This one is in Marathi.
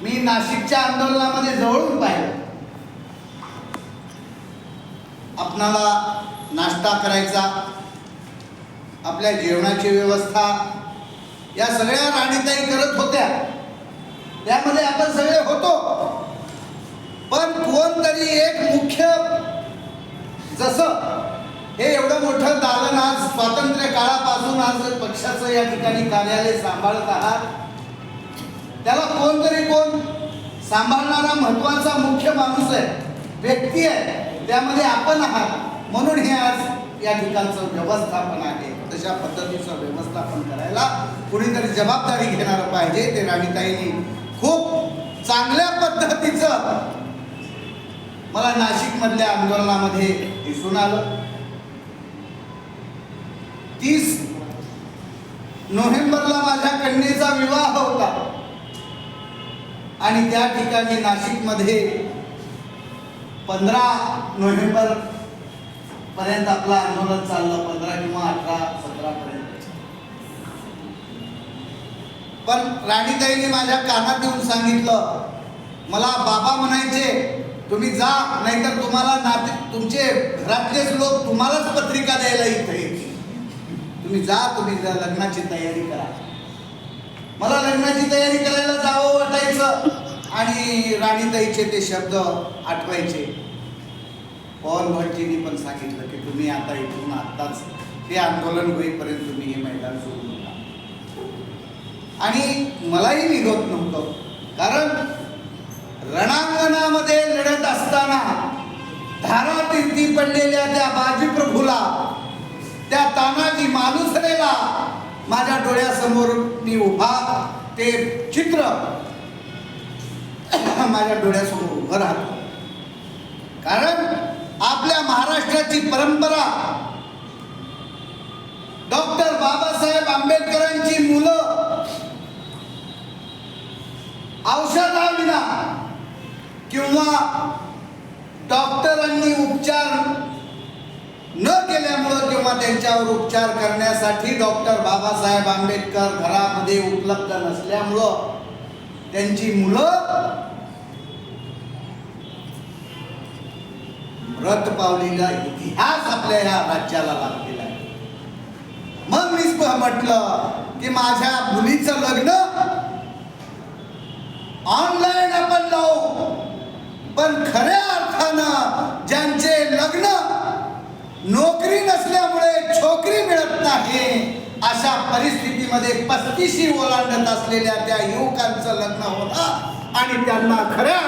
मी नाशिकच्या आंदोलनामध्ये जवळून पाहिलं. आपणाला नाश्ता करायचा, आपल्या जेवणाची व्यवस्था या सगळ्या राणीताई करत होत्या. त्यामध्ये आपण सगळे होतो. पण कोणतरी एक मुख्य, जसं हे एवढं मोठं दालन आज स्वातंत्र्य काळापासून आज पक्षाचं या ठिकाणी कार्यालय सांभाळत आहात, त्याला कोण सांभाळणारा महत्वाचा मुख्य माणूस आहे, व्यक्ती आहे, त्यामध्ये आपण आहात. म्हणून हे आज या ठिकाणचं व्यवस्थापन आहे. तशा पद्धतीचं व्यवस्थापन करायला कुणीतरी जबाबदारी घेणारं पाहिजे. ते राणीताईंनी खूप चांगल्या पद्धतीचं मला नाशिक मधल्या आंदोलनामध्ये दिसून आलं. 30 नोव्हेंबरला माझ्या कन्येचा विवाह होता आणि त्या ठिकाणी नाशिक मध्ये 15 नोव्हेंबर पर्यंत आपलं आंदोलन चाललं. 15 किंवा 18 17 पर्यंत. पण राणीताईंनी माझ्या कानात येऊन सांगितलं, मला बाबा म्हणायचे, तुम्ही जा, नाहीतर तुम्हाला तुमचे घरातलेच लोक तुम्हालाच पत्रिका द्यायला इथे येतील. तुम्ही जा लग्नाची तयारी करा. मला लग्नाची तयारी करायला जावं वाटायचं आणि राणीताईचे ते शब्द आठवायचे. पवन भटजींनी पण सांगितलं की तुम्ही आता इथून आत्ताच ते आंदोलन होईपर्यंत तुम्ही हे मैदान सोडू नका. आणि मलाही निघत नव्हतं, कारण रणांगणामध्ये लढत असताना धारातीर्थी पडलेल्या त्या बाजीप्रभूला, त्या तानाजी मालुसरेला माझ्या डोळ्यासमोर मी उभा, ते चित्र माझ्या डोळ्यासमोर उभं राहतं. कारण आपल्या महाराष्ट्राची परंपरा, डॉक्टर बाबासाहेब आंबेडकरांची मुलं औषधाविना किंवा डॉक्टरांनी उपचार न केल्यामुळं किंवा त्यांच्यावर उपचार करण्यासाठी डॉक्टर बाबासाहेब आंबेडकर घरामध्ये उपलब्ध नसल्यामुळं त्यांची मुलं मृत पावलेला इतिहास आपल्या या राज्याला लाभलेला आहे. मग मी म्हटलं की माझ्या मुलीचं लग्न ऑनलाईन आपण लावू, पण खऱ्या अर्थानं ज्यांचे लग्न नोकरी नसल्यामुळे छोकरी मिळत नाही, अशा परिस्थितीमध्ये 35 ओलांडत असलेल्या त्या युवकांचं लग्न होतं आणि त्यांना खऱ्या